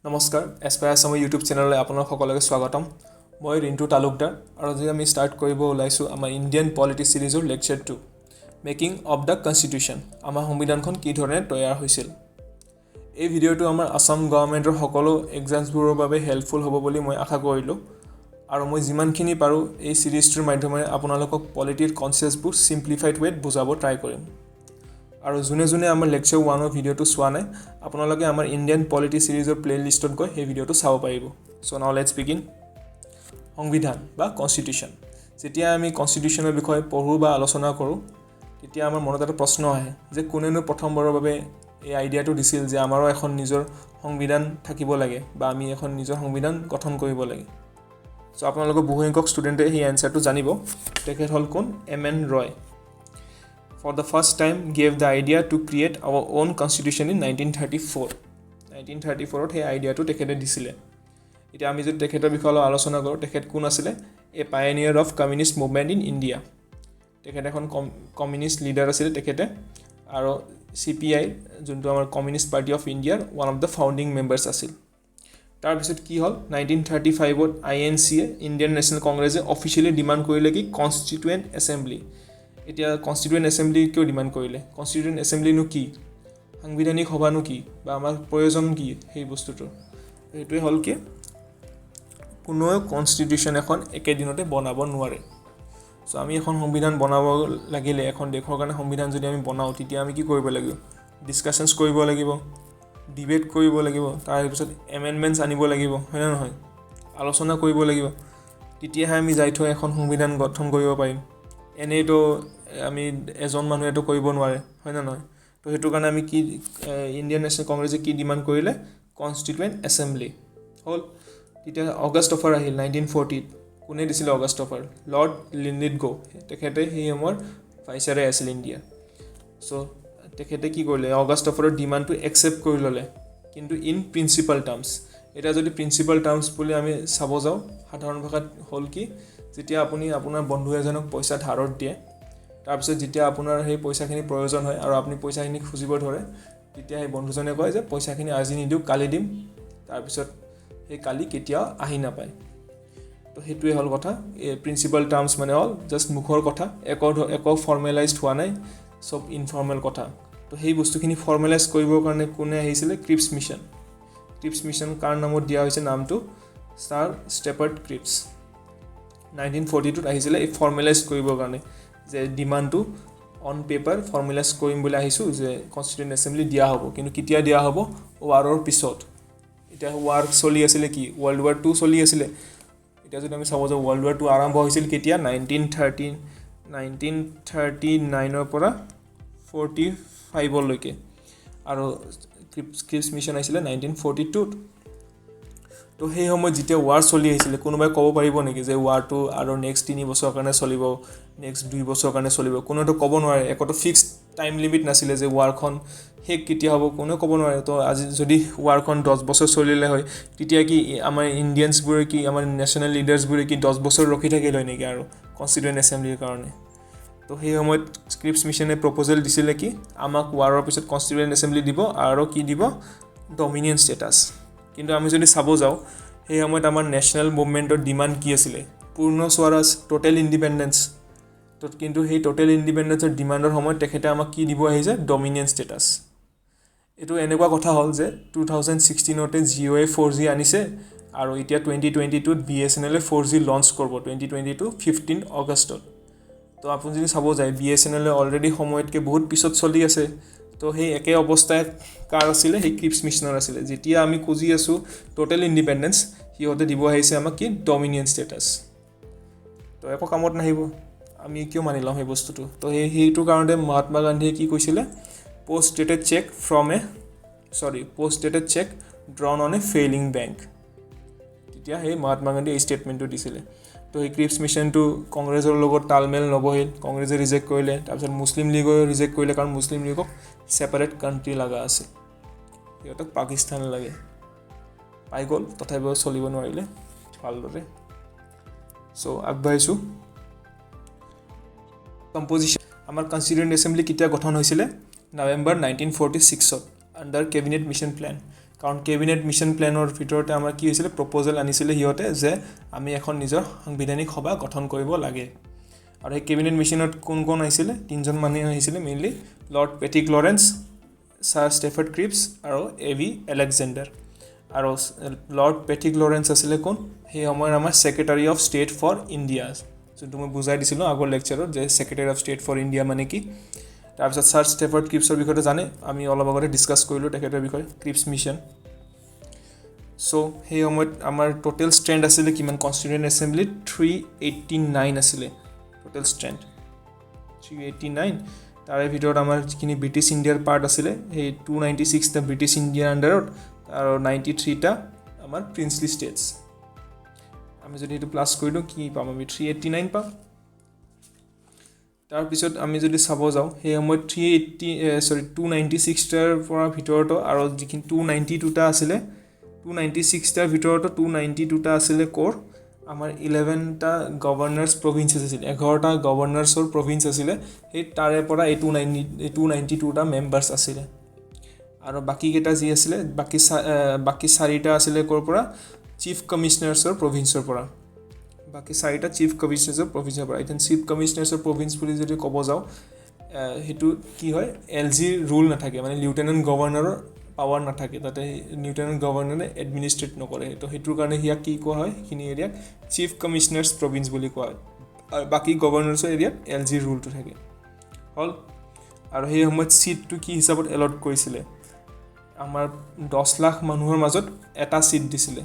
নমস্কাৰ এছপায়াৰ আছামৰ ইউটিউব চেনেললৈ আপোনালোক সকলোকে স্বাগতম মই ৰিণ্টু তালুকদাৰ আৰু আজি আমি ষ্টাৰ্ট কৰিব ওলাইছোঁ আমাৰ ইণ্ডিয়ান পলিটি সিৰিজৰ lecture 2 making of the constitution আমাৰ সংবিধানখন কি ধৰণে তৈয়াৰ হৈছিল এই ভিডিঅ'টো আমাৰ আসাম গভৰ্ণমেণ্টৰ সকলো এক্সামছবোৰৰ বাবে হেল্পফুল হ'ব বুলি মই আশা কৰিলোঁ আৰু মই যিমানখিনি পাৰোঁ এই সিৰিজটোৰ মাধ্যমেৰে আপোনালোকক পলিটিৰ কনচেপ্টবোৰ সিম্পলিফাইড ৱেত বুজাব ট্ৰাই কৰিম আৰু যোনে আমাৰ লেকচাৰ 1ৰ ভিডিঅ'টো চোৱা নাই আপোনালোকে আমাৰ ইণ্ডিয়ান পলিটি সিৰিজৰ প্লেলিষ্টত গৈ সেই ভিডিঅ'টো চাব পাৰিব সো নাও লেটস বিগিন সংবিধান বা কনষ্টিটিউশ্যন যেতিয়া আমি কনষ্টিটিউশ্যনৰ বিষয়ে পঢ়ো বা আলোচনা কৰোঁ তেতিয়া আমাৰ মনত এটা প্ৰশ্ন আহে যে কোনেনো প্ৰথমবাৰৰ বাবে এই আইডিয়াটো দিছিল যে আমাৰো এখন নিজৰ সংবিধান থাকিব লাগে বা আমি এখন নিজৰ সংবিধান গঠন কৰিব লাগে সো আপোনালোকৰ বহুসংখ্যক ষ্টুডেণ্টে সেই এনসাৰটো জানিব তেখেত হ'ল কোন MN. Roy for the first time gave the idea to create our own constitution in 1934 1934 ত এই আইডিয়াটো তেখেতে দিছিলে এতিয়া আমি যদি তেখেতৰ বিষয়ে আলোচনা কৰোঁ তেখেত কোন আছিলে a pioneer of communist movement in India তেখেত এখন কমিউনিষ্ট লিডাৰ আছিলে তেখেতে আৰু CPI যোনটো আমাৰ কমিউনিষ্ট পাৰ্টি অফ ইণ্ডিয়াৰ one of the founding members আছিল তাৰপিছত কি হ'ল 1935ত INC ইণ্ডিয়ান নেশ্যনেল কংগ্ৰেছে অফিচিয়েলি ডিমাণ্ড কৰিলে কি কনষ্টিটুৱেণ্ট এছেম্বলি এতিয়া কনষ্টিটুৱেণ্ট এছেম্বলি কিয় ডিমাণ্ড কৰিলে কনষ্টিটুৱেণ্ট এছেম্বলিনো কি সাংবিধানিক সভানো কি বা আমাৰ প্ৰয়োজন কি সেই বস্তুটো এইটোৱে হ'ল কি কোনো কনষ্টিটিউশ্যন এখন একেদিনতে বনাব নোৱাৰে সো আমি এখন সংবিধান বনাব লাগিলে এখন দেশৰ কাৰণে সংবিধান যদি আমি বনাওঁ তেতিয়া আমি কি কৰিব লাগিব ডিছকাশ্যনছ কৰিব লাগিব ডিবেট কৰিব লাগিব তাৰপিছত এমেণ্ডমেণ্টছ আনিব লাগিব হয় না নহয় আলোচনা কৰিব লাগিব তেতিয়াহে আমি যাই থৈ এখন সংবিধান গঠন কৰিব পাৰিম এনেইতো আমি এজন মানুহেতো কৰিব নোৱাৰে হয় না নহয় তো সেইটো কাৰণে আমি কি ইণ্ডিয়ান নেশ্যনেল কংগ্ৰেছে কি ডিমাণ্ড কৰিলে কনষ্টিটুৱেণ্ট এছেম্বলি হ'ল তেতিয়া অগষ্ট অফাৰ আহিল 1940 কোনে দিছিলে অগষ্ট অফাৰ লৰ্ড লিনলিথগো তেখেতে সেই সময়ৰ ভাইচাৰে আছিল ইণ্ডিয়া সো তেখেতে কি কৰিলে অগষ্ট অফাৰৰ ডিমাণ্ডটো একচেপ্ট কৰি ল'লে কিন্তু ইন প্ৰিন্সিপাল টাৰ্মছ এটা যদি প্ৰিন্সিপাল টাৰ্মছ বুলি আমি চাব যাওঁ সাধাৰণ ভাষাত হ'ল কি যেতিয়া আপুনি আপোনাৰ বন্ধু এজনক পইচা ধাৰত দিয়ে তাৰপিছত যেতিয়া আপোনাৰ সেই পইচাখিনি প্ৰয়োজন হয় আৰু আপুনি পইচাখিনি খুজিব ধৰে তেতিয়া সেই বন্ধুজনে কয় যে পইচাখিনি আজি নিদিওঁ কালি দিম তাৰপিছত সেই কালি কেতিয়াও আহি নাপায় তো সেইটোৱে হ'ল কথা এই প্ৰিন্সিপাল টাৰ্মছ মানে হ'ল জাষ্ট মুখৰ কথা একো ফৰ্মেলাইজড হোৱা নাই চব ইনফৰ্মেল কথা তো সেই বস্তুখিনি ফৰ্মেলাইজ কৰিবৰ কাৰণে কোনে আহিছিলে ক্ৰিপছ মিছন কাৰ নামত দিয়া হৈছে নামটো ছাৰ ষ্টেপাৰ্ট ক্ৰিপছ 1942ত আহিছিলে এই ফৰ্মেলাইজ কৰিবৰ কাৰণে যে ডিমাণ্ডটো অন পেপাৰ ফৰ্মুলাইজ কৰিম বুলি আহিছোঁ যে কনষ্টিটিউণ্ট এছেম্বলি দিয়া হ'ব কিন্তু কেতিয়া দিয়া হ'ব ৱাৰৰ পিছত এতিয়া ৱাৰ চলি আছিলে কি ৱৰ্ল্ড ৱাৰ 2 চলি আছিলে এতিয়া যদি আমি চাব যাওঁ ৱৰ্ল্ড ৱাৰ 2 আৰম্ভ হৈছিল কেতিয়া 1939ৰ পৰা 45লৈকে আৰু ক্ৰিপছ মিছন আহিছিলে 1942ত তো সেই সময়ত যেতিয়া ৱাৰ চলি আহিছিলে কোনোবাই ক'ব পাৰিব নেকি যে ৱাৰটো আৰু নেক্সট 3 বছৰৰ কাৰণে চলিব নেক্সট 2 বছৰৰ কাৰণে চলিব কোনোতো ক'ব নোৱাৰে একোটো ফিক্সড টাইম লিমিট নাছিলে যে ৱাৰখন শেষ কেতিয়া হ'ব কোনেও ক'ব নোৱাৰে তো আজি যদি ৱাৰখন 10 বছৰ চলিলে হয় তেতিয়া কি আমাৰ ইণ্ডিয়ানছবোৰে কি আমাৰ নেশ্যনেল লিডাৰ্ছবোৰে কি 10 বছৰ ৰখি থাকিল হয় নেকি আৰু কনষ্টিটুৱেণ্ট এছেম্বলিৰ কাৰণে তো সেই সময়ত ক্ৰিপছ মিছনে প্ৰপ'জেল দিছিলে কি আমাক ৱাৰৰ পিছত কনষ্টিটুৱেণ্ট এছেম্বলি দিব আৰু কি দিব ডমিনিয়ন ষ্টেটাছ কিন্তু আমি যদি চাব যাওঁ সেই সময়ত আমাৰ নেশ্যনেল মুভমেণ্টৰ ডিমাণ্ড কি আছিলে পূৰ্ণ স্বৰাজ টোটেল ইণ্ডিপেণ্ডেন্স তো কিন্তু সেই টোটেল ইণ্ডিপেণ্ডেন্সৰ ডিমাণ্ডৰ সময়ত তেখেতে আমাক কি দিব আহিছে ডমিনিয়ন ষ্টেটাছ এইটো এনেকুৱা কথা হ'ল যে 2016তে জিঅ'য়ে 4G আনিছে আৰু এতিয়া 2022ত BSNL 4G লঞ্চ কৰিব 2022 15 আগষ্টত তো আপুনি যদি চাব যায় BSNL অলৰেডি সময়তকৈ বহুত পিছত চলি আছে তো সেই একে অৱস্থাই কাৰ আছিলে সেই ক্ৰিপছ মিছনৰ আছিলে যেতিয়া আমি খুজি আছোঁ টোটেল ইণ্ডিপেণ্ডেন্স সিহঁতে দিব আহিছে আমাক কি ডমিনিয়ন ষ্টেটাছ তো একো কামত নাহিব আমি কিয় মানি লওঁ সেই বস্তুটো তো সেইটো কাৰণে মহাত্মা গান্ধীয়ে কি কৈছিলে post dated check drawn on a failing bank তেতিয়া সেই মহাত্মা গান্ধীয়ে এই ষ্টেটমেণ্টটো দিছিলে তো এই ক্ৰিপছ মিছনটো কংগ্ৰেছৰ লগত তালমেল নবহিল কংগ্ৰেছে ৰিজেক্ট কৰিলে তাৰপিছত মুছলিম লীগেও ৰিজেক্ট কৰিলে কাৰণ মুছলিম লীগক ছেপাৰেট কাণ্ট্ৰি লগা আছে সিহঁতক পাকিস্তান লাগে পাই গ'ল তথাপিও চলিব নোৱাৰিলে ভালদৰে চ' আগবাঢ়িছোঁ কম্পজিশ্যন আমাৰ কনষ্টিটুৱেণ্ট এছেম্বলি কেতিয়া গঠন হৈছিলে নৱেম্বৰ 1946ত আণ্ডাৰ কেবিনেট মিছন প্লেন কাৰণ কেবিনেট মিছন প্লেনৰ ভিতৰতে আমাৰ কি হৈছিলে প্ৰপ'জেল আনিছিলে সিহঁতে যে আমি এখন নিজৰ সাংবিধানিক সভা গঠন কৰিব লাগে আৰু এই কেবিনেট মিছনত কোন আহিছিলে তিনিজন মানুহ আহিছিলে mainly Lord Pethick Lawrence Sir Stafford Cripps আৰু এভি এলেকজেণ্ডাৰ আৰু লৰ্ড পেট্ৰিক লৰেন্স আছিলে কোন সেই সময়ৰ আমাৰ secretary of state for India যোনটো মই বুজাই দিছিলোঁ আগৰ লেকচাৰত যে secretary of state for India মানে কি তাৰপিছত ছাৰ ষ্টেফাৰ্ড ক্ৰিপছৰ বিষয়ে জানে আমি অলপ আগতে ডিছকাছ কৰিলোঁ তেখেতৰ বিষয়ে ক্ৰিপছ মিছন চ' সেই সময়ত আমাৰ টোটেল ষ্ট্ৰেণ্ড আছিলে কিমান কনষ্টিটিউৱেণ্ট এছেম্বলিত 389 আছিলে টোটেল ষ্ট্ৰেণ্ড 389 তাৰে ভিতৰত আমাৰ যিখিনি ব্ৰিটিছ ইণ্ডিয়াৰ পাৰ্ট আছিলে সেই 296টা ব্ৰিটিছ ইণ্ডিয়াৰ আণ্ডাৰত আৰু 93টা আমাৰ প্ৰিন্সলি ষ্টেটছ আমি যদি এইটো প্লাছ কৰি দিওঁ কি পাম আমি 389 পাম তাৰপিছত আমি যদি চাব যাওঁ সেই সময়ত 296টাৰ পৰা ভিতৰতো আৰু যিখিনি 292টা আছিলে 296টাৰ ভিতৰতো 292টা আছিলে ক'ৰ আমাৰ 11টা গভৰ্ণাৰ্ছ প্ৰভিন্সেছ আছিলে 11টা গভৰ্ণাৰ্ছৰ প্ৰভিন্স আছিলে সেই তাৰে পৰা এই 292টা মেম্বাৰ্ছ আছিলে আৰু বাকীকেইটা যি আছিলে বাকী 4টা আছিলে ক'ৰ পৰা চিফ কমিশ্যনাৰ্ছৰ প্ৰভিন্সৰ পৰা বাকী 4টা চিফ কমিশ্যনাৰ্ছৰ প্ৰভিন্সৰ পৰা এতিয়া চিফ কমিশ্যনাৰ্ছৰ প্ৰভিন্স বুলি যদি ক'ব যাওঁ সেইটো কি হয় LG ৰুল নাথাকে মানে লিউটেনেণ্ট গভৰ্ণৰৰ পাৱাৰ নাথাকে তাতে লিউটেনেণ্ট গভৰ্ণৰে এডমিনিষ্ট্ৰেট নকৰে তো সেইটোৰ কাৰণে ইয়াক কি কোৱা হয় সেইখিনি এৰিয়াক চিফ কমিশ্যনাৰ্ছ প্ৰভিন্স বুলি কোৱা হয় আৰু বাকী গভৰ্ণৰ্ছৰ এৰিয়াত LG ৰুলটো থাকে হ'ল আৰু সেই সময়ত ছিটটো কি হিচাপত এলট কৰিছিলে আমাৰ 10 লাখ মানুহৰ মাজত এটা ছিট দিছিলে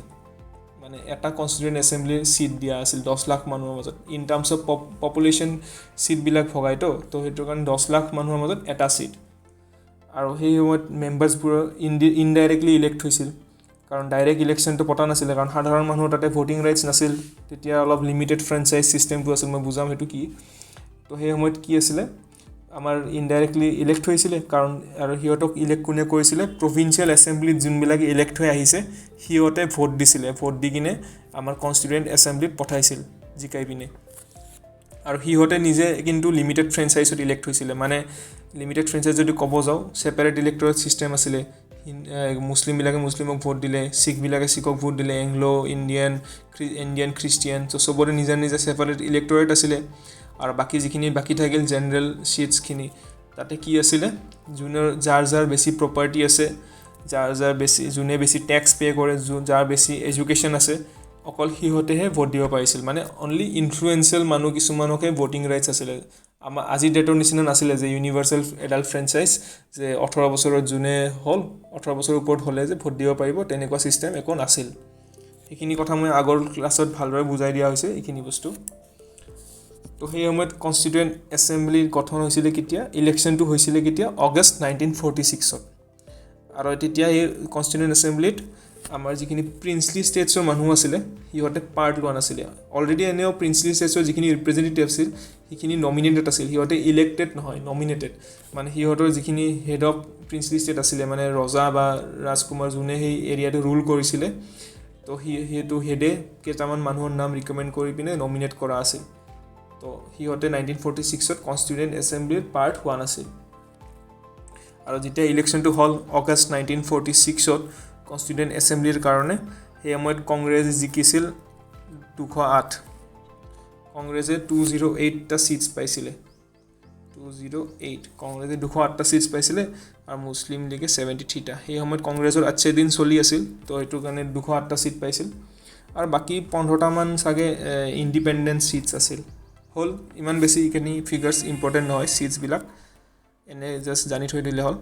মানে এটা কনষ্টিটিউৱেণ্ট এছেম্বলিৰ ছিট দিয়া আছিল 10 লাখ মানুহৰ মাজত ইন টাৰ্মছ অফ পপুলেশ্যন ছিটবিলাক ভগাইতো তো সেইটো কাৰণে 10 লাখ মানুহৰ মাজত এটা ছিট আৰু সেই সময়ত মেম্বাৰ্ছবোৰ ইনডাইৰেক্টলি ইলেক্ট হৈছিল কাৰণ ডাইৰেক্ট ইলেকশ্যনটো পতা নাছিলে কাৰণ সাধাৰণ মানুহৰ তাতে ভোটিং ৰাইটছ নাছিল তেতিয়া অলপ লিমিটেড ফ্ৰেঞ্চাইজ ছিষ্টেমটো আছিল মই বুজাম সেইটো কি তো সেই সময়ত কি আছিলে আমাৰ ইনডাইৰেক্টলি ইলেক্ট হৈছিলে কাৰণ আৰু সিহঁতক ইলেক্ট কোনে কৰিছিলে প্ৰভিন্সিয়েল এছেম্বলিত যোনবিলাকে ইলেক্ট হৈ আহিছে সিহঁতে ভোট দিছিলে ভোট দি কিনে আমাৰ কনষ্টিটিউৱেণ্ট এছেম্বলিত পঠাইছিল জিকাই পিনে আৰু সিহঁতে নিজে কিন্তু লিমিটেড ফ্ৰেঞ্চাইজত ইলেক্ট হৈছিলে মানে লিমিটেড ফ্ৰেঞ্চাইজ যদি ক'ব যাওঁ ছেপাৰেট ইলেক্টৰেট ছিষ্টেম আছিলে মুছলিমবিলাকে মুছলিমক ভোট দিলে শিখবিলাকে শিখক ভোট দিলে এংলো ইণ্ডিয়ান খ্ৰীষ্টিয়ান চ' চবৰে নিজা নিজা ছেপাৰেট ইলেক্টৰেট আছিলে আৰু বাকী যিখিনি বাকী থাকিল জেনেৰেল ছিটছখিনি তাতে কি আছিলে যাৰ বেছি প্ৰপাৰ্টি আছে যাৰ বেছি যোনে বেছি টেক্স পে' কৰে যাৰ বেছি এডুকেশ্যন আছে অকল সিহঁতেহে ভোট দিব পাৰিছিল মানে অনলি ইনফ্লুৱেঞ্চিয়েল মানুহ কিছুমানকহে ভোটিং ৰাইটছ আছিলে আমাৰ আজিৰ ডেটৰ নিচিনা নাছিলে যে ইউনিভাৰ্চেল এডাল্ট ফ্ৰেঞ্চাইজ যে 18 বছৰত যোনে হ'ল 18 বছৰৰ ওপৰত হ'লে যে ভোট দিব পাৰিব তেনেকুৱা ছিষ্টেম একো নাছিল সেইখিনি কথা মই আগৰ ক্লাছত ভালদৰে বুজাই দিয়া হৈছে এইখিনি বস্তু তো সেই সময়ত কনষ্টিটিউৱেণ্ট এছেম্বলিৰ গঠন হৈছিলে কেতিয়া ইলেকশ্যনটো হৈছিলে কেতিয়া অগষ্ট 1946ত আৰু তেতিয়া এই কনষ্টিটিউৱেণ্ট এছেম্বলিত আমাৰ যিখিনি প্ৰিন্সলি ষ্টেটছৰ মানুহ আছিলে সিহঁতে পাৰ্ট লোৱা নাছিলে অলৰেডি এনেও প্ৰিন্সলি ষ্টেটছৰ যিখিনি ৰিপ্ৰেজেণ্টেটিভ আছিল সেইখিনি নমিনেটেড আছিল সিহঁতে ইলেক্টেড নহয় নমিনেটেড মানে সিহঁতৰ যিখিনি হেড অফ প্ৰিন্সলি ষ্টেট আছিলে মানে ৰজা বা ৰাজকুমাৰ যোনে সেই এৰিয়াটো ৰুল কৰিছিলে তো সেইটো হেডে কেইটামান মানুহৰ নাম ৰিকমেণ্ড কৰি পিনে নমিনেট কৰা আছিল তো সিহঁতে 1946ত কনষ্টিটিউৱেণ্ট এছেম্বলিৰ পাৰ্ট হোৱা নাছিল আৰু যেতিয়া ইলেকশ্যনটো হ'ল অগষ্ট 1946ত কনষ্টিটিউৱেণ্ট এছেম্বলিৰ কাৰণে সেই সময়ত কংগ্ৰেছে জিকিছিল 208 কংগ্ৰেছে 208টা ছিটছ পাইছিলে 208 কংগ্ৰেছে 208টা ছিটছ পাইছিলে আৰু মুছলিম লীগে 73টা সেই সময়ত কংগ্ৰেছৰ আচ্ছে দিন চলি আছিল তো সেইটো কাৰণে 208টা ছিট পাইছিল আৰু বাকী 15টামান চাগে ইণ্ডিপেণ্ডেণ্ট ছিটছ আছিল হ'ল ইমান বেছি এইখিনি ফিগাৰ্ছ ইম্পৰ্টেণ্ট নহয় ছিটছবিলাক এনে জাষ্ট জানি থৈ দিলে হ'ল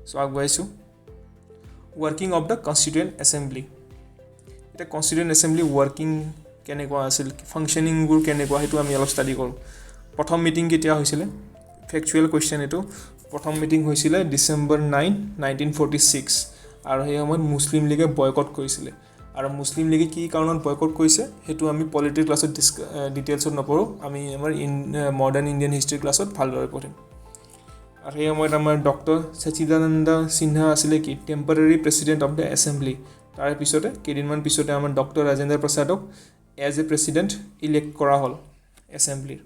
চ' আগবাঢ়িছোঁ working of the constituent assembly এতিয়া কনষ্টিটিউৱেণ্ট এছেম্বলি ৱৰ্কিং কেনেকুৱা আছিল ফাংচনিংবোৰ কেনেকুৱা সেইটো আমি অলপ ষ্টাডি কৰোঁ প্ৰথম মিটিং কেতিয়া হৈছিলে ফেক্চুৱেল কুৱেশ্যন এইটো প্ৰথম মিটিং হৈছিলে ডিচেম্বৰ 9, 1946 আৰু সেই সময়ত মুছলিম লীগে বয়কট কৰিছিলে আৰু মুছলিম লীগে কি কাৰণত বয়কট কৰিছে সেইটো আমি পলিটিকেল ক্লাছত ডিটেইলছত নপঢ়োঁ আমি আমাৰ মডাৰ্ণ ইণ্ডিয়ান হিষ্ট্ৰী ক্লাছত ভালদৰে পঢ়িম আৰু সেই সময়ত আমাৰ ডক্টৰ সচিদানন্দ সিনহা আছিলে কি temporary president of the assembly তাৰে পিছতে কেইদিনমান পিছতে আমাৰ ডক্টৰ ৰাজেন্দ্ৰ প্ৰসাদক এজ এ প্ৰেছিডেণ্ট ইলেক্ট কৰা হ'ল এছেম্বলিৰ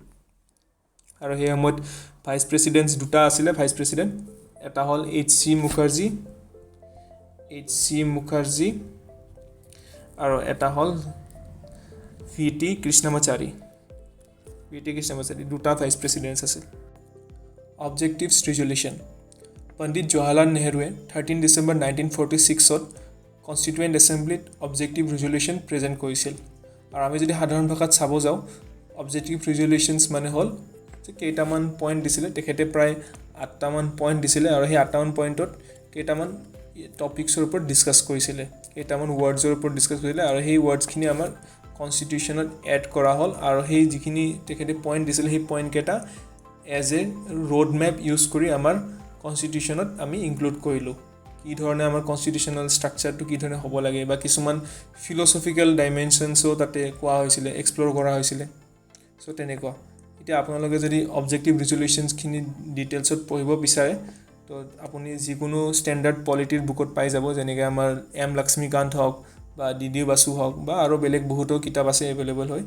আৰু সেই সময়ত ভাইচ প্ৰেছিডেণ্ট দুটা আছিলে ভাইচ প্ৰেছিডেণ্ট এটা হ'ল H.C. মুখাৰ্জী H.C. মুখাৰ্জী আৰু এটা হ'ল V.T. কৃষ্ণমাচাৰী দুটা ভাইচ প্ৰেচিডেণ্টছ আছিল অবজেক্টিভছ ৰিজলিউশ্যন পণ্ডিত জৱাহৰলাল নেহৰুৱে 13 ডিচেম্বৰ 1946ত কনষ্টিটুৱেণ্ট এছেম্বলিত অবজেক্টিভ ৰিজলিউশ্যন প্ৰেজেণ্ট কৰিছিল আৰু আমি যদি সাধাৰণ ভাষাত চাব যাওঁ অবজেক্টিভ ৰিজলিউশ্যনছ মানে হ'ল যে কেইটামান পইণ্ট দিছিলে তেখেতে প্ৰায় 8টামান পইণ্ট দিছিলে আৰু সেই 8টামান পইণ্টত কেইটামান টপিকছৰ ওপৰত ডিছকাছ কৰিছিলে কেইটামান ৱৰ্ডছৰ ওপৰত ডিছকাছ কৰিছিলে আৰু সেই ৱৰ্ডছখিনি আমাৰ কনষ্টিটিউশ্যনত এড কৰা হ'ল আৰু সেই যিখিনি তেখেতে পইণ্ট দিছিলে সেই পইণ্টকেইটা as a road map use কৰি আমাৰ কনষ্টিটিউশ্যনত আমি ইনক্লুড কৰিলোঁ কি ধৰণে আমাৰ কনষ্টিটিউশ্যনেল ষ্ট্ৰাকচাৰটো কি ধৰণে হ'ব লাগে বা কিছুমান ফিল'চফিকেল ডাইমেনশ্যনছো তাতে কোৱা হৈছিলে এক্সপ্ল'ৰ কৰা হৈছিলে চ' তেনেকুৱা এতিয়া আপোনালোকে যদি অবজেক্টিভ ৰিজলিউশ্যনছখিনি ডিটেইলছত পঢ়িব বিচাৰে তো আপুনি যিকোনো ষ্টেণ্ডাৰ্ড পলিটিৰ বুকত পাই যাব যেনেকৈ আমাৰ এম লক্ষ্মীকান্ত হওক বা ডি বাসু হওক বা আৰু বেলেগ বহুতো কিতাপ আছে এভেইলেবল হয়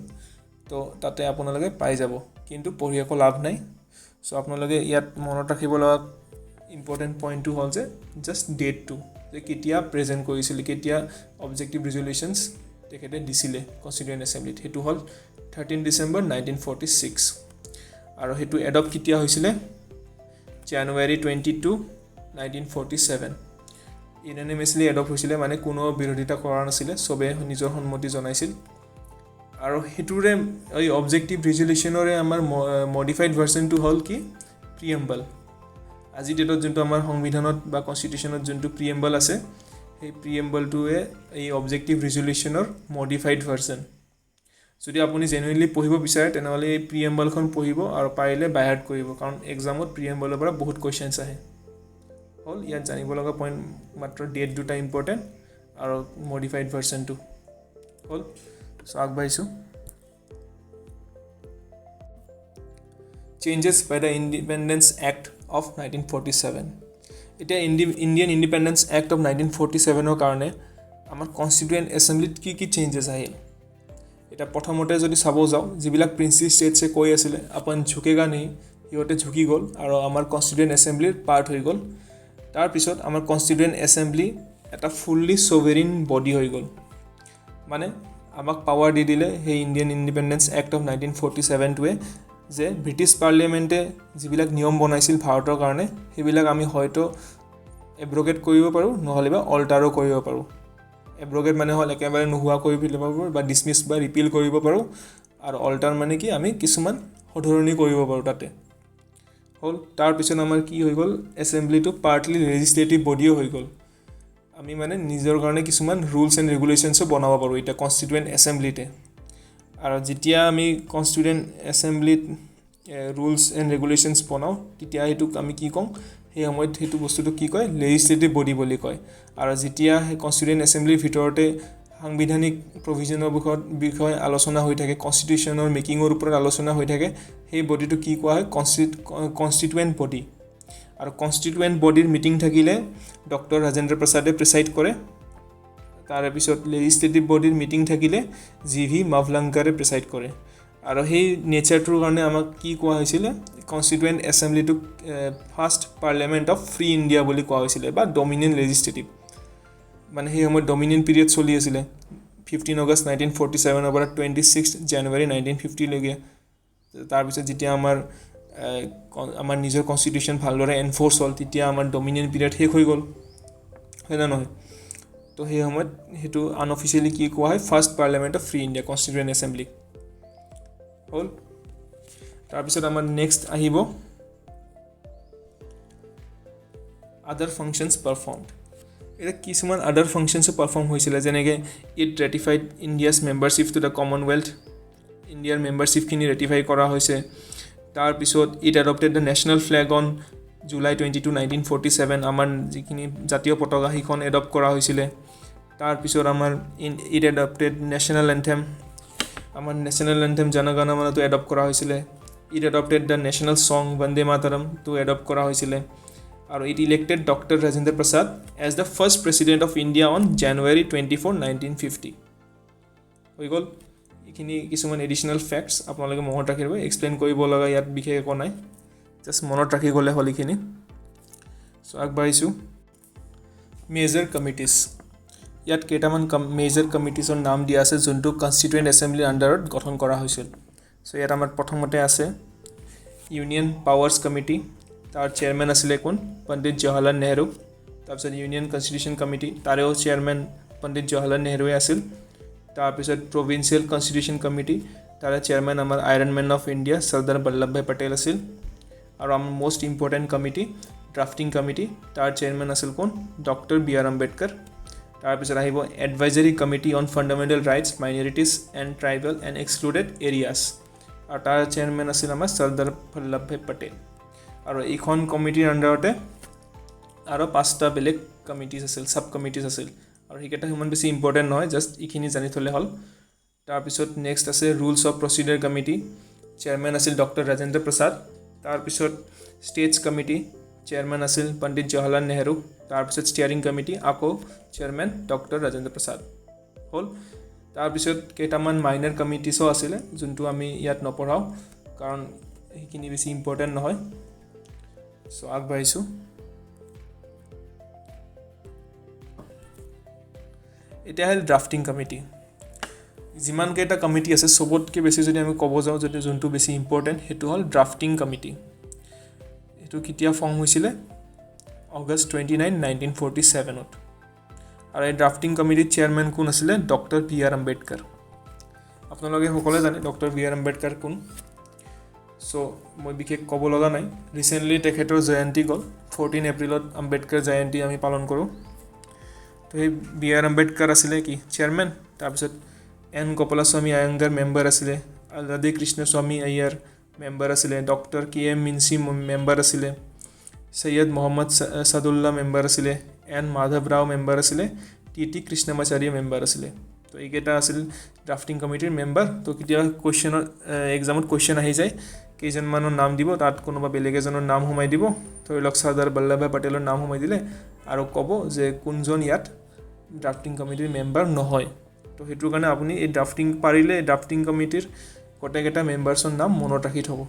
তো তাতে আপোনালোকে পাই যাব কিন্তু পঢ়ি একো লাভ নাই চ' আপোনালোকে ইয়াত মনত ৰাখিব লগা ইম্পৰ্টেণ্ট পইণ্টটো হ'ল যে জাষ্ট ডেটটো যে কেতিয়া প্ৰেজেণ্ট কৰিছিলে কেতিয়া অবজেক্টিভ ৰিজলিউশ্যনছ তেখেতে দিছিলে কনষ্টিটিউৱেণ্ট এছেম্বলিত সেইটো হ'ল 13 ডিচেম্বৰ 1946 আৰু সেইটো এডপ্ট কেতিয়া হৈছিলে জানুৱাৰী 22 1947 ইউনানিমাছলি এডপ্ট হৈছিলে মানে কোনো বিৰোধিতা কৰা নাছিলে চবে নিজৰ সন্মতি জনাইছিল আৰু সেইটোৰে এই অবজেক্টিভ ৰিজলিউশ্যনৰে আমাৰ মডিফাইড ভাৰ্চনটো হ'ল কি প্ৰিএম্বল আজি ডেটত যোনটো আমাৰ সংবিধানত বা কনষ্টিটিউশ্যনত যোনটো প্ৰিএম্বল আছে সেই প্ৰিএম্বলটোৱে এই অবজেক্টিভ ৰিজলিউশ্যনৰ মডিফাইড ভাৰ্চন যদি আপুনি জেনুইনলি পঢ়িব বিচাৰে তেনেহ'লে এই প্ৰিএম্বলখন পঢ়িব আৰু পাৰিলে বাই হাৰ্ট কৰিব কাৰণ এক্সামত প্ৰিএম্বলৰ পৰা বহুত কুৱেশ্যনছ আহে হ'ল ইয়াত জানিব লগা পইণ্ট মাত্ৰ ডেট দুটা ইম্পৰ্টেণ্ট আৰু মডিফাইড ভাৰ্চনটো হ'ল চ' আগবাঢ়িছোঁ changes by the independence act of 1947 এতিয়া ইণ্ডিয়ান ইণ্ডিপেণ্ডেঞ্চ এক্ট অফ 1947ৰ কাৰণে আমাৰ কনষ্টিটুৱেণ্ট এছেম্বলিত কি কি চেঞ্জেছ আহিল এতিয়া প্ৰথমতে যদি চাব যাওঁ যিবিলাক প্ৰিন্সি ষ্টেটছে কৈ আছিলে আপন ঝুকেগা নেহি সিহঁতে ঝুকি গ'ল আৰু আমাৰ কনষ্টিটুৱেণ্ট এছেম্বলিৰ পাৰ্ট হৈ গ'ল তাৰপিছত আমাৰ কনষ্টিটুৱেণ্ট এছেম্বলি এটা ফুল্লি ছ'ভেৰিন বডি হৈ গ'ল মানে আমাক পাৱাৰ দি দিলে সেই ইণ্ডিয়ান ইণ্ডিপেণ্ডেঞ্চ এক্ট অফ 1947টোৱে যে ব্ৰিটিছ পাৰ্লিয়ামেণ্টে যিবিলাক নিয়ম বনাইছিল ভাৰতৰ কাৰণে সেইবিলাক আমি হয়তো এব্ৰগেট কৰিব পাৰোঁ নহ'লে বা অল্টাৰো কৰিব পাৰোঁ এব্ৰগেট মানে হ'ল একেবাৰে নোহোৱা কৰি পেলাব পাৰোঁ বা ডিছমিছ বা ৰিপিল কৰিব পাৰোঁ আৰু অল্টাৰ মানে কি আমি কিছুমান সধৰণি কৰিব পাৰোঁ তাতে হ'ল তাৰপিছত আমাৰ কি হৈ গ'ল এছেম্বলিটো পাৰ্টলি লেজিছলেটিভ বডিও হৈ গ'ল আমি মানে নিজৰ কাৰণে কিছুমান ৰুলছ এণ্ড ৰেগুলেশ্যনছো বনাব পাৰোঁ এতিয়া কনষ্টিটুৱেণ্ট এছেম্বলিতে আৰু যেতিয়া আমি কনষ্টিটুৱেণ্ট এছেম্বলিত ৰুলছ এণ্ড ৰেগুলেশ্যনছ বনাওঁ তেতিয়া সেইটোক আমি কি কওঁ সেই সময়ত সেইটো বস্তুটো কি কয় লেজিছলেটিভ বডি বুলি কয় আৰু যেতিয়া সেই কনষ্টিটুৱেণ্ট এছেম্বলিৰ ভিতৰতে সাংবিধানিক প্ৰভিজনৰ বিষয়ে আলোচনা হৈ থাকে কনষ্টিটিউশ্যনৰ মেকিঙৰ ওপৰত আলোচনা হৈ থাকে সেই বডিটো কি কোৱা হয় কনষ্টিটুৱেণ্ট বডি আৰু কনষ্টিটুৱেণ্ট বডিৰ মিটিং থাকিলে ডক্টৰ ৰাজেন্দ্ৰ প্ৰসাদে প্ৰিচাইড কৰে তাৰে পিছত লেজিছলেটিভ বডিৰ মিটিং থাকিলে জি.ভি. মাভলাংকাৰে প্ৰিচাইড কৰে আৰু সেই নেচাৰটোৰ কাৰণে আমাক কি কোৱা হৈছিলে কনষ্টিটুৱেণ্ট এছেম্বলিটোক first parliament of free India বুলি কোৱা হৈছিলে বা ডমিনিয়ন লেজিছলেটিভ মানে সেই সময়ত ডমিনিয়ন পিৰিয়ড চলি আছিলে 15 আগষ্ট 1947ৰ পৰা 26 জানুৱাৰী 1950লৈকে তাৰপিছত যেতিয়া আমাৰ নিজৰ কনষ্টিটিউশ্যন ভালদৰে এনফৰ্চ হ'ল তেতিয়া আমাৰ ডমিনিয়ন পিৰিয়ড শেষ হৈ গ'ল হয় না নহয় তো সেই সময়ত সেইটো আনঅফিচিয়েলি কি কোৱা হয় first parliament of free India constituent assembly হ'ল তাৰপিছত আমাৰ নেক্সট আহিব আদাৰ ফাংচনছ পাৰফৰ্মড এতিয়া কিছুমান আদাৰ ফাংচনছো পাৰফৰ্ম হৈছিলে যেনেকৈ it ratified India's membership to the commonwealth ইণ্ডিয়াৰ মেম্বাৰশ্বিপখিনি ৰেটিফাই কৰা হৈছে তাৰপিছত it adopted the national flag on July 22 1947 আমাৰ যিখিনি জাতীয় পতাকা সেইখন এডপ্ট কৰা হৈছিলে তাৰপিছত আমাৰ ইট এডপ্টেড নেশ্যনেল এন্থেম আমাৰ নেশ্যনেল এন্থেম জনগণ মনটো এডপ্ট কৰা হৈছিলে it adopted the national song Bande Mataram টো এডপ্ট কৰা হৈছিলে আৰু it elected doctor Rajendra Prasad as the first president of India on January 24 1950 হৈ গ'ল এইখিনি কিছুমান এডিশ্যনেল ফেক্টছ আপোনালোকে মনত ৰাখিব এক্সপ্লেইন কৰিব লগা ইয়াত বিশেষ একো নাই জাষ্ট মনত ৰাখি গ'লে হ'ল এইখিনি চ' আগবাঢ়িছোঁ মেজৰ কমিটিজ ইয়াত কেইটামান মেজৰ কমিটিজৰ নাম দিয়া আছে যোনটো কনষ্টিটুৱেণ্ট এছেম্বলিৰ আণ্ডাৰত গঠন কৰা হৈছিল সো ইয়াত আমাৰ প্ৰথমতে আছে ইউনিয়ন পাৱাৰ্ছ কমিটি তাৰ চেয়াৰমেন আছিলে কোন পণ্ডিত জৱাহৰলাল নেহৰু তাৰপিছত ইউনিয়ন কনষ্টিটিউশ্যন কমিটি তাৰেও চেয়াৰমেন পণ্ডিত জৱাহৰলাল নেহৰুৱে আছিল তাৰপিছত প্ৰভিন্সিয়েল কনষ্টিটিউশ্যন কমিটি তাৰে চেয়াৰমেন আমাৰ iron man of India Sardar Vallabhbhai Patel আছিল আৰু আমাৰ most important committee drafting committee তাৰ চেয়াৰমেন আছিল কোন ডক্টৰ বি আৰ আম্বেদকাৰ তাৰপিছত আহিব advisory committee on fundamental rights minorities and tribal and excluded areas আৰু তাৰ চেয়াৰমেন আছিল আমাৰ চৰ্দাৰ বল্লভভাই পেটেল আৰু এইখন কমিটিৰ আণ্ডাৰতে আৰু 5টা বেলেগ কমিটিজ আছিল সাব কমিটিজ আছিল আৰু সেইকেইটা সিমান বেছি ইম্পৰ্টেণ্ট নহয় জাষ্ট এইখিনি জানি থ'লে হ'ল তাৰপিছত নেক্সট আছে rules of procedure committee chairman আছিল ডক্টৰ ৰাজেন্দ্ৰ প্ৰসাদ তাৰপিছত ষ্টেটছ কমিটি চেয়াৰমেন আছিল পণ্ডিত জৱাহৰলাল নেহৰু তাৰপিছত ষ্টিয়াৰিং কমিটি আকৌ চেয়াৰমেন ডক্টৰ ৰাজেন্দ্ৰ প্ৰসাদ হ'ল তাৰপিছত কেইটামান মাইনাৰ কমিটিছো আছিলে যোনটো আমি ইয়াত নপঢ়াওঁ কাৰণ সেইখিনি বেছি ইম্পৰ্টেণ্ট নহয় সো আগবাঢ়িছোঁ এতিয়া হ'ল ড্ৰাফটিং কমিটি যিমান কেইটা কমিটি আছে সবতকৈ বেছি যদি আমি ক'ব যাওঁ যদি যোনটো বেছি ইম্পৰ্টেণ্ট সেইটো হ'ল ড্ৰাফটিং কমিটি এইটো কেতিয়া ফৰ্ম হৈছিলে অগষ্ট 29, 1947 আৰু এই ড্ৰাফটিং কমিটিৰ চেয়াৰমেন কোন আছিলে ডক্টৰ বি আৰ আম্বেদকাৰ আপোনালোকে সকলোৱে জানে ডক্টৰ বি আৰ আম্বেদকাৰ কোন সো মই বিশেষ ক'ব লগা নাই ৰিচেণ্টলি তেখেতৰ জয়ন্তী গ'ল 14 এপ্ৰিলত আম্বেদকাৰ জয়ন্তী আমি পালন কৰোঁ তো সেই বি আৰ আম্বেদকাৰ আছিলে কি চেয়াৰমেন তাৰপিছত এন গোপালাস্বামী আয়াংগাৰ মেম্বাৰ আছিলে ৰাধে কৃষ্ণস্বামী আয়াৰ মেম্বাৰ আছিলে ডক্টৰ কে এম মিনচি মেম্বাৰ আছিলে সৈয়দ মোহাম্মদ সাদুল্লাহ মেম্বাৰ আছিলে এন মাধৱ ৰাও মেম্বাৰ আছিলে টি কৃষ্ণমাচাৰ্য মেম্বাৰ আছিলে তো এইকেইটা আছিল ড্ৰাফটিং কমিটিৰ মেম্বাৰ তো কেতিয়াবা কুৱেশ্যনৰ এক্সামত কুৱেশ্যন আহি যায় কেইজনমানৰ নাম দিব তাত কোনোবা বেলেগ এজনৰ নাম সোমাই দিব ধৰি লওক চৰ্দাৰ বল্লভভাই পেটেলৰ নাম সোমাই দিলে আৰু ক'ব যে কোনজন ইয়াত ড্ৰাফটিং কমিটিৰ মেম্বাৰ নহয় তো সেইটোৰ কাৰণে আপুনি এই ড্ৰাফটিং পাৰিলে ড্ৰাফটিং কমিটিৰ গোটেইকেইটা মেম্বাৰ্ছৰ নাম মনত ৰাখি থ'ব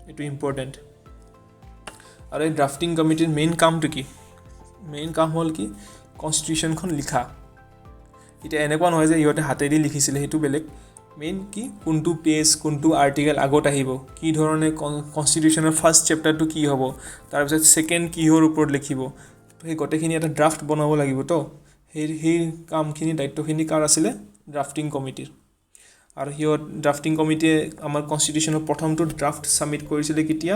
এইটো ইম্পৰ্টেণ্ট আৰু এই ড্ৰাফটিং কমিটিৰ মেইন কামটো কি মেইন কাম হ'ল কি কনষ্টিটিউশ্যনখন লিখা এতিয়া এনেকুৱা নহয় যে ইহঁতে হাতেদি লিখিছিলে সেইটো বেলেগ মেইন কি কোনটো পেজ কোনটো আৰ্টিকেল আগত আহিব কি ধৰণে কনষ্টিটিউশ্যনৰ ফাৰ্ষ্ট চেপ্টাৰটো কি হ'ব তাৰপিছত ছেকেণ্ড কিহৰ ওপৰত লিখিব তো সেই গোটেইখিনি এটা ড্ৰাফ্ট বনাব লাগিব তো সেই কামখিনি দায়িত্বখিনি কাৰ আছিলে ড্ৰাফটিং কমিটিৰ আৰু সিহঁত ড্ৰাফটিং কমিটিয়ে আমাৰ কনষ্টিটিউশ্যনৰ প্ৰথমটো ড্ৰাফ্ট ছাবমিট কৰিছিলে কেতিয়া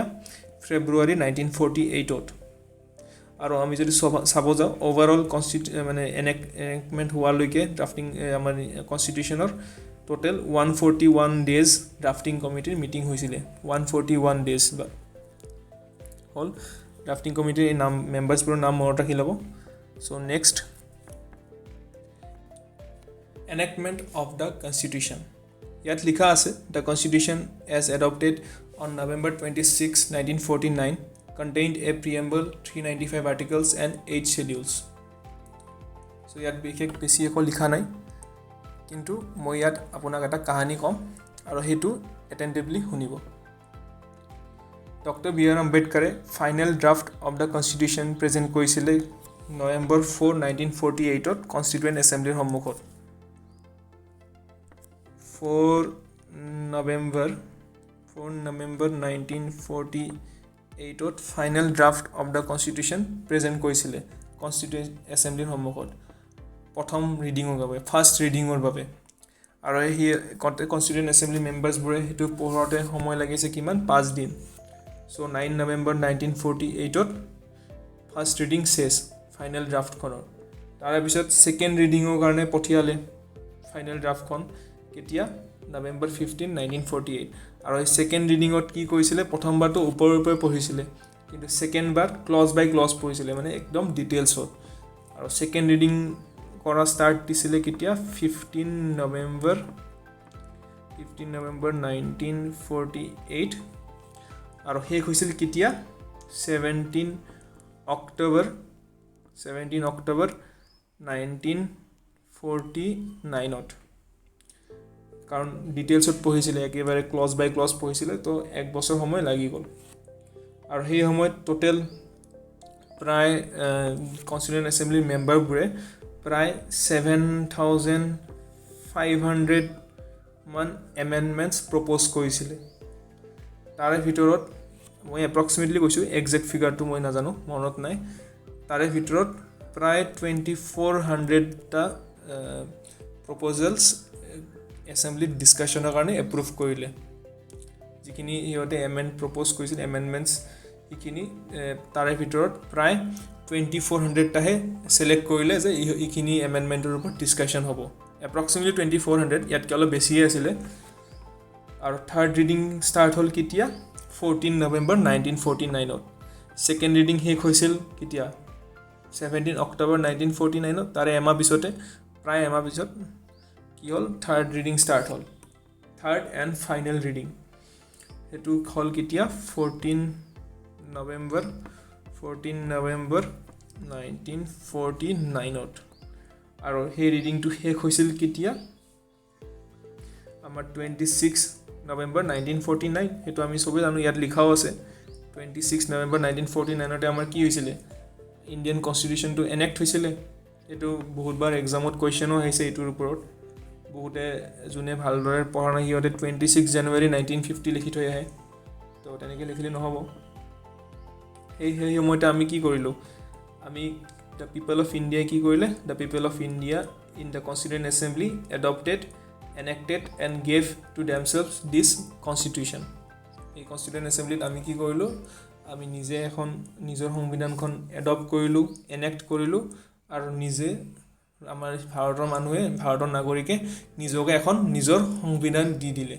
ফেব্ৰুৱাৰী 1948 আৰু আমি যদি চাব যাওঁ অভাৰঅল মানে এনেকমেণ্ট হোৱালৈকে ড্ৰাফটিং আমাৰ কনষ্টিটিউশ্যনৰ টোটেল 141 ডেজ ড্ৰাফটিং কমিটিৰ মিটিং হৈছিলে 141 ডেজ হ'ল ড্ৰাফটিং কমিটিৰ এই নাম মেম্বাৰ্ছবোৰৰ নাম মনত ৰাখি ল'ব চ' next enactment of the constitution ইয়াত লিখা আছে the constitution as adopted on November 26, 1949 contained a preamble 395 articles and 8 schedules so ইয়াত বিশেষ বেছি একো লিখা নাই কিন্তু মই ইয়াত আপোনাক এটা কাহিনী কম আৰু হেতু attentively শুনিব ডক্টৰ বি আৰ আম্বেদকাৰে final draft of the constitution present কৰিছিলে নৱেম্বৰ 4, 1948 কনষ্টিটুৱেণ্ট এছেম্বলিৰ সন্মুখত 4 November 1948 final draft of the constitution present কৰিছিলে কনষ্টিটুৱেণ্ট এছেম্বলিৰ সন্মুখত প্ৰথম ৰিডিঙৰ বাবে ফাৰ্ষ্ট ৰিডিঙৰ বাবে আৰু সেই কনষ্টিটুৱেণ্ট এছেম্বলি মেম্বাৰ্ছবোৰে সেইটো পঢ়োঁতে সময় লাগিছে কিমান 5 দিন চ' 9 November 1948 ফাৰ্ষ্ট ৰিডিং চেছ ফাইনেল ড্ৰাফ্টখনৰ তাৰে পিছত ছেকেণ্ড ৰিডিঙৰ কাৰণে পঠিয়ালে ফাইনেল ড্ৰাফ্টখন কেতিয়া November 15, 1948 আৰু এই ছেকেণ্ড ৰিডিঙত কি কৰিছিলে প্ৰথমবাৰটো ওপৰে পঢ়িছিলে কিন্তু ছেকেণ্ডবাৰ ক্লজ বাই ক্লজ পঢ়িছিলে মানে একদম ডিটেইলছত আৰু ছেকেণ্ড ৰিডিং কৰা ষ্টাৰ্ট দিছিলে কেতিয়া 15 November 1948 আৰু শেষ হৈছিল কেতিয়া 17 October 1949 কাৰণ ডিটেইলছত পঢ়িছিলে একেবাৰে ক্লজ বাই ক্লজ পঢ়িছিলে তো এক বছৰ সময় লাগি গ'ল আৰু সেই সময়ত টোটেল প্ৰায় কনষ্টিটিউয়েণ্ট এছেম্বলিৰ মেম্বাৰবোৰে প্ৰায় 7,500 মান এমেণ্ডমেণ্টছ প্ৰপ'জ কৰিছিলে। তাৰে ভিতৰত মই এপ্ৰক্সিমেটলি কৈছোঁ, একজেক্ট ফিগাৰটো মই নাজানো, মনত নাই। তাৰে ভিতৰত প্ৰায় 2,400টা প্ৰপ'জেলছ এছেম্বলিত ডিছকাশ্যনৰ কাৰণে এপ্ৰুভ কৰিলে। যিখিনি সিহঁতে প্ৰপ'জ কৰিছিল এমেণ্ডমেণ্টছ, সেইখিনি তাৰে ভিতৰত প্ৰায় 2,400টাহে ছিলেক্ট কৰিলে যে এইখিনি এমেণ্ডমেণ্টৰ ওপৰত ডিছকাশ্যন হ'ব। এপ্ৰক্সিমেটলি 2,400, ইয়াতকৈ অলপ বেছিয়ে আছিলে। আৰু থাৰ্ড ৰিডিং ষ্টাৰ্ট হ'ল কেতিয়া? 14 নৱেম্বৰ 1949ত। ছেকেণ্ড ৰিডিং শেষ হৈছিল কেতিয়া? 17 অক্টোবৰ 1949ত। তাৰে প্ৰায় এমাহ পিছত কি হ'ল? থাৰ্ড ৰিডিং ষ্টাৰ্ট হ'ল। থাৰ্ড এণ্ড ফাইনেল ৰিডিং সেইটো হ'ল কেতিয়া? 14 নৱেম্বৰ 1949ত। আৰু সেই ৰিডিংটো শেষ হৈছিল কেতিয়া? আমাৰ 26 নৱেম্বৰ 1949। সেইটো আমি চবেই জানো, ইয়াত লিখাও আছে। 26 নৱেম্বৰ 1949তে আমাৰ কি হৈছিলে? ইণ্ডিয়ান কনষ্টিটিউশ্যনটো এনেক্ট হৈছিলে। এইটো বহুতবাৰ এক্সামত কুৱেশ্যনো আহিছে এইটোৰ ওপৰত। বহুতে যোনে ভালদৰে পঢ়া নাই সিহঁতে 26 জানুৱাৰী 1950 লিখি থৈ আহে। তো তেনেকৈ লিখিলে নহ'ব। সেই সময়তে আমি কি কৰিলোঁ? আমি দ্য পিপল অফ ইণ্ডিয়াই কি কৰিলে? The people of India in the constituent assembly adopted, enacted and gave to themselves this constitution. এই কনষ্টিটিউয়েণ্ট এছেম্বলিত আমি কি কৰিলোঁ? আমি নিজে নিজৰ সংবিধানখন এডপ্ট কৰিলোঁ, এনেক্ট কৰিলোঁ, আৰু নিজে আমাৰ ভাৰতৰ নাগৰিকে নিজকে এখন নিজৰ সংবিধান দি দিলে।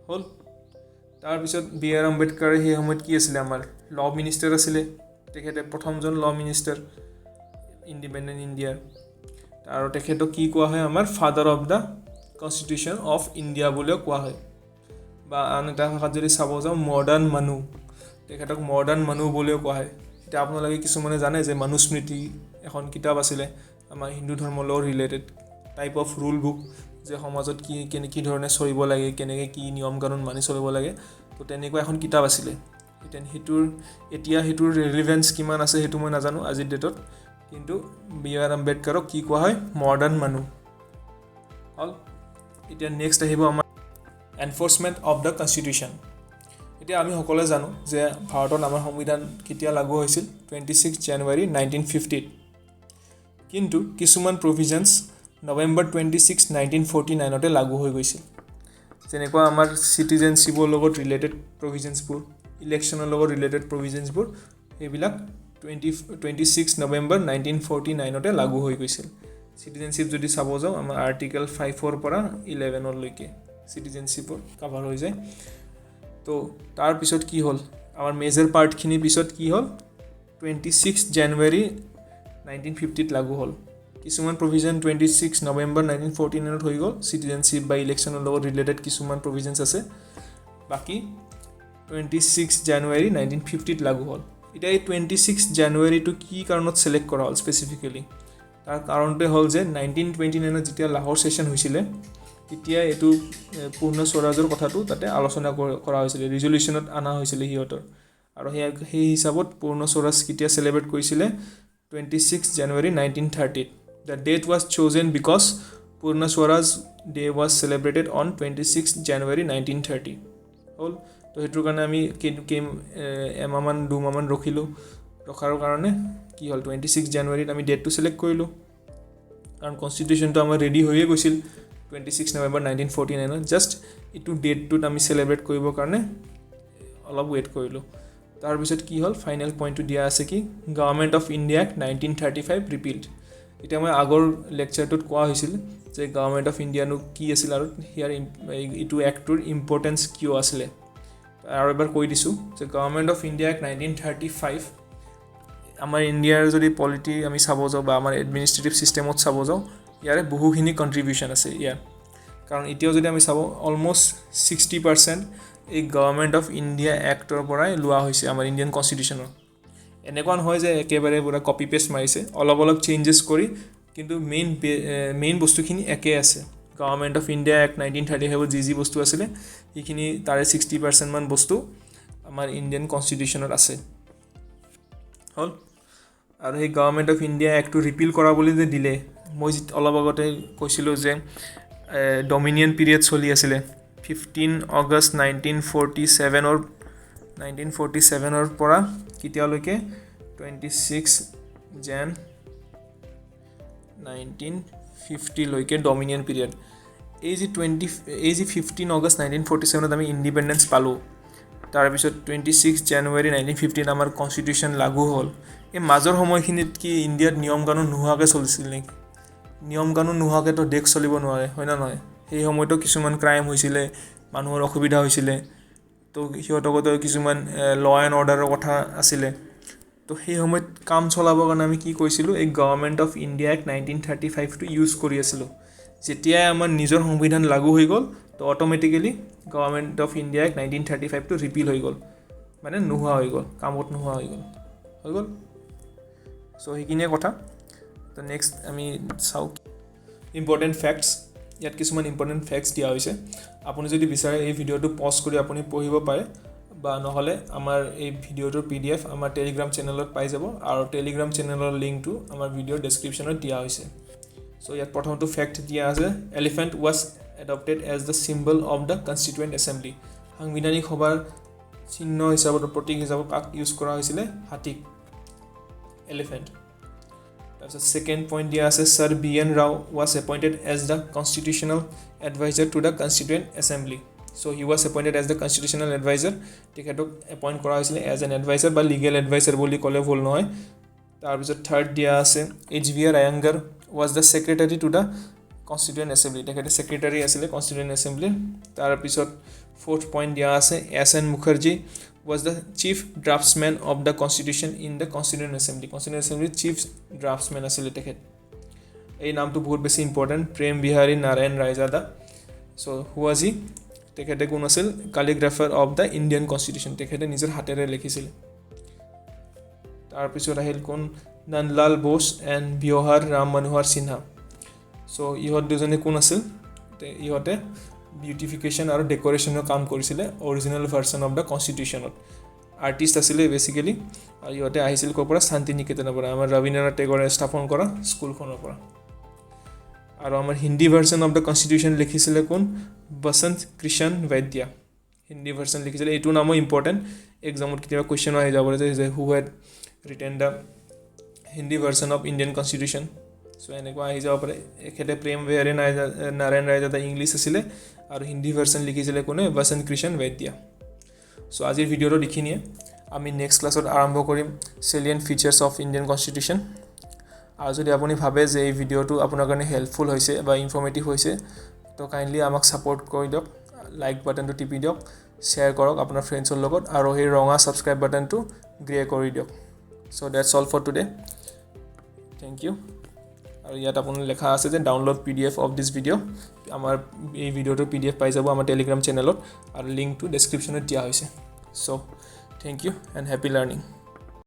হ'ল। তাৰপিছত B.R. আম্বেদকাৰে সেই সময়ত কি আছিলে? আমাৰ ল মিনিষ্টাৰ আছিলে। তেখেতে প্ৰথমজন ল মিনিষ্টাৰ ইণ্ডিপেণ্ডেণ্ট ইণ্ডিয়াৰ। আৰু তেখেতক কি কোৱা হয়? আমাৰ father of the constitution of India বুলিও কোৱা হয়। বা আন এটা ভাষাত যদি চাব যাওঁ, মডাৰ্ণ মানুহ, তেখেতক মডাৰ্ণ মানুহ বুলিও কোৱা হয়। এতিয়া আপোনালোকে কিছুমানে জানে যে মনুস্মৃতি এখন কিতাপ আছিলে আমাৰ হিন্দু ধৰ্মৰ লগত related, type of rule book, যে সমাজত কি ধৰণে চলিব লাগে, কেনেকৈ কি নিয়ম কানুন মানি চলিব লাগে। তো তেনেকুৱা এখন কিতাপ আছিলে। এতিয়া সেইটোৰ ৰিলেভেঞ্চ কিমান আছে সেইটো মই নাজানো আজিৰ ডেটত। কিন্তু B.R. আম্বেদকাৰক কি কোৱা হয়? মডাৰ্ণ মানুহ। হ'ল। এতিয়া নেক্সট আহিব আমাৰ এনফৰ্চমেণ্ট অফ দ্য কনষ্টিটিউশ্যন। এতিয়া আমি সকলোৱে জানো যে ভাৰতত আমাৰ সংবিধান কেতিয়া লাগু হৈছিল? 26 জানুৱাৰী 1950ত। কিন্তু কিছুমান প্ৰভিজনছ নৱেম্বৰ 26, 1949তে লাগু হৈ গৈছিল। যেনেকুৱা আমাৰ চিটিজেনশ্বিপৰ লগত ৰিলেটেড প্ৰভিজনছবোৰ, ইলেকশ্যনৰ লগত ৰিলেটেড প্ৰভিজনছবোৰ, সেইবিলাক 26 নৱেম্বৰ 1949তে লাগু হৈ গৈছিল। চিটিজেনশ্বিপ যদি চাব যাওঁ, আমাৰ আৰ্টিকেল 5ৰ পৰা 11লৈকে চিটিজেনশ্বিপৰ কাভাৰ হৈ যায়। তো তাৰপিছত কি হ'ল? আমাৰ মেজৰ পাৰ্টখিনিৰ পিছত কি হ'ল? 26 জানুৱাৰী 1950ত লাগু হ'ল। কিছুমান প্ৰভিজন 26 নৱেম্বৰ 1949ত হৈ গ'ল। চিটিজেনশ্বিপ বা ইলেকশ্যনৰ লগত ৰিলেটেড কিছুমান প্ৰভিজনছ আছে। বাকী 26 জানুৱাৰী 1950ত লাগু হ'ল। এতিয়া এই 26 জানুৱাৰীটো কি কাৰণত ছিলেক্ট কৰা হ'ল স্পেচিফিকেলি? তাৰ কাৰণটোৱে হ'ল যে 1929ত যেতিয়া লাহোৰ ছেশ্যন হৈছিলে, তেতিয়া এইটো পূৰ্ণ স্বৰাজৰ কথাটো তাতে আলোচনা কৰা হৈছিলে, ৰিজলিউশ্যনত অনা হৈছিলে সিহঁতৰ। আৰু সেই হিচাপত পূৰ্ণ স্বৰাজ কেতিয়া চেলিব্ৰেট কৰিছিলে? 26 জানুৱাৰী 1930ত। দ্য ডেট ৱাজ চ'জেন বিকজ পূৰ্ণ Swaraj day was celebrated on 26 জানুৱাৰী 1930। হ'ল। তো সেইটোৰ কাৰণে আমি এমাহমান 2 মাহমান ৰখাৰ কাৰণে কি হ'ল? 26 জানুৱাৰীত আমি ডেটটো ছিলেক্ট কৰিলোঁ। কাৰণ কনষ্টিটিউশ্যনটো আমাৰ ৰেডি হৈয়ে গৈছিল 26 নৱেম্বৰ 1949ত। জাষ্ট এইটো ডেটটোত আমি চেলিব্ৰেট কৰিবৰ কাৰণে অলপ ৱেইট কৰিলোঁ। তাৰপিছত কি হ'ল? ফাইনেল পইণ্টটো দিয়া আছে কি? Government of India act 1935 ৰিপিল্ড। এতিয়া মই আগৰ লেকচাৰটোত কোৱা হৈছিল যে গভৰ্ণমেণ্ট অফ ইণ্ডিয়ানো কি আছিল আৰু এইটো এক্টটোৰ ইম্পৰ্টেঞ্চ কিয় আছিলে। আৰু এবাৰ কৈ দিছোঁ যে গভৰ্ণমেণ্ট অফ ইণ্ডিয়া এক্ট 1935 আমাৰ ইণ্ডিয়াৰ যদি পলিটি আমি চাব যাওঁ বা আমাৰ এডমিনিষ্ট্ৰেটিভ ছিষ্টেমত চাব যাওঁ, ইয়াৰে বহুখিনি কণ্ট্ৰিবিউশ্যন আছে ইয়াৰ। কাৰণ এতিয়াও যদি আমি চাব, অলমষ্ট 60% এই গভৰ্ণমেণ্ট অফ ইণ্ডিয়া এক্টৰ পৰাই লোৱা হৈছে আমাৰ ইণ্ডিয়ান কনষ্টিটিউশ্যনৰ। এনেকুৱা নহয় যে একেবাৰে পুৰা কপি পেষ্ট মাৰিছে, অলপ অলপ চেঞ্জেছ কৰি, কিন্তু মেইন বস্তুখিনি একেই আছে। গভৰ্ণমেণ্ট অফ ইণ্ডিয়া এক্ট 1935 যি বস্তু আছিলে সেইখিনি তাৰে 60% মান বস্তু আমাৰ ইণ্ডিয়ান কনষ্টিটিউশ্যনত আছে। হ'ল আৰু সেই গভৰ্ণমেণ্ট অফ ইণ্ডিয়া এক্টটো ৰিপিল কৰা বুলি যে দিলে মই অলপ আগতে কৈছিলোঁ যে ডমিনিয়ন পিৰিয়ড চলি আছিলে 15 আগষ্ট 1947 পৰা কেতিয়ালৈকে 26 jan 1950 লৈকে ডমিনিয়ন পিৰিয়ড এই যে 15 আগষ্ট 1947 আমি ইণ্ডিপেণ্ডেঞ্চ পালোঁ তাৰপিছত 26 জানুৱাৰী 1950 আমাৰ কনষ্টিটিউশ্যন লাগু হ'ল এই মাজৰ সময়খিনিত কি ইণ্ডিয়াত নিয়ম কানুন নোহোৱাকৈ চলিছিল নেকি নিয়ম কানুন নোহোৱাকৈতো দেশ চলিব নোৱাৰে হয় না নহয় সেই সময়তো কিছুমান ক্ৰাইম হৈছিলে মানুহৰ অসুবিধা হৈছিলে তো সিহঁতকতো কিছুমান ল এণ্ড অৰ্ডাৰৰ কথা আছিলে তো সেই সময়ত কাম চলাবৰ কাৰণে আমি কি কৰিছিলোঁ এই গভৰ্ণমেণ্ট অফ ইণ্ডিয়া এক্ট 1935টো ইউজ কৰি আছিলোঁ যেতিয়াই আমাৰ নিজৰ সংবিধান লাগু হৈ গ'ল তো automatically government of India act 1935টো ৰিপিল হৈ গ'ল মানে নোহোৱা হৈ গ'ল কামত নোহোৱা হৈ গ'ল চ' সেইখিনিয়ে কথা তো নেক্সট আমি চাওঁ ইম্পৰ্টেণ্ট ফেক্টছ ইয়াত কিছুমান ইম্পৰ্টেণ্ট ফেক্টছ দিয়া হৈছে আপুনি যদি বিচাৰে এই ভিডিঅ'টো পজ কৰি আপুনি পঢ়িব পাৰে বা নহ'লে আমাৰ এই ভিডিঅ'টোৰ PDF আমাৰ টেলিগ্ৰাম চেনেলত পাই যাব আৰু টেলিগ্ৰাম চেনেলৰ লিংকটো আমাৰ ভিডিঅ'ৰ ডেছক্ৰিপশ্যনত দিয়া হৈছে চ' ইয়াত প্ৰথমটো ফেক্ট দিয়া আছে elephant was adopted as the symbol of the constituent assembly সাংবিধানিক সভাৰ চিহ্ন হিচাপত প্ৰতীক হিচাপত কাক ইউজ কৰা হৈছিলে হাতীক এলিফেণ্ট তাৰপিছত ছেকেণ্ড পইণ্ট দিয়া আছে sir BN Rao was appointed as the constitutional adviser to the constituent assembly so' he was appointed as the constitutional adviser তেখেতক এপইণ্ট কৰা হৈছিলে এজ এন এডভাইজাৰ বা লিগেল এডভাইজাৰ বুলি ক'লে ভুল নহয় তাৰপিছত থাৰ্ড দিয়া আছে HBR Ayyangar was the secretary to the constituent assembly তেখেতে ছেক্ৰেটাৰী আছিলে কনষ্টিটুৱেণ্ট এছেম্বলিৰ তাৰপিছত ফ'ৰ্থ পইণ্ট দিয়া আছে SN Mukherjee was the chief draftsman of the constitution in the constituent assembly chief draftsman asile tekhet ei namtu bahut beshi important prem bihari narayan raizada so who was he tekhete kon asil calligrapher of the indian constitution tekhete nijor hatere likhisile tar pisot ahil kon nandlal bose and biohar ram manohar sinha so ihot dujone kon asil te ihote বিউটিফিকেশ্যন আৰু ডেকৰেশ্যনৰ কাম কৰিছিলে original version of the কনষ্টিটিউশ্যনত artist আছিলে basically আৰু ইহঁতে আহিছিল ক'ৰ পৰা শান্তি নিকেতনৰ পৰা আমাৰ ৰবীন্দ্ৰনাথ টেগৰে স্থাপন কৰা স্কুলখনৰ পৰা আৰু আমাৰ Hindi version of the constitution লিখিছিলে কোন বসন্ত কৃষ্ণ বৈদ্য হিন্দী ভাৰ্চন লিখিছিলে এইটো নামো ইম্পৰ্টেণ্ট এক্সামত কেতিয়াবা কুৱেশ্যন আহি যাব যে who had written the Hindi version of Indian constitution so' এনেকুৱা আহি যাব পাৰে এখেতে প্ৰেম বিহাৰী নাৰায়ণ ৰায়দাদা ইংলিছ আছিলে আৰু হিন্দী ভাৰ্চন লিখিছিলে কোনে বসন্ত কৃষ্ণ বৈদ্য চ' আজিৰ ভিডিঅ'টো এইখিনিয়ে আমি নেক্সট ক্লাছত আৰম্ভ কৰিম চেলিয়েণ্ট ফিচাৰ্ছ অফ ইণ্ডিয়ান কনষ্টিটিউশ্যন আৰু যদি আপুনি ভাবে যে এই ভিডিঅ'টো আপোনাৰ কাৰণে হেল্পফুল হৈছে বা ইনফৰ্মেটিভ হৈছে তো কাইণ্ডলি আমাক ছাপৰ্ট কৰি দিয়ক লাইক বাটনটো টিপি দিয়ক শ্বেয়াৰ কৰক আপোনাৰ ফ্ৰেণ্ডছৰ লগত আৰু সেই ৰঙা ছাবস্ক্ৰাইব বাটনটো গ্ৰে কৰি দিয়ক so' that's all for today thank you আৰু ইয়াত আপোনাৰ লেখা আছে যে download PDF of this video' আমাৰ এই ভিডিঅ'টোৰ PDF পাই যাব আমাৰ টেলিগ্ৰাম চেনেলত আৰু লিংকটো ডেছক্ৰিপশ্যনত দিয়া হৈছে so' thank you and happy learning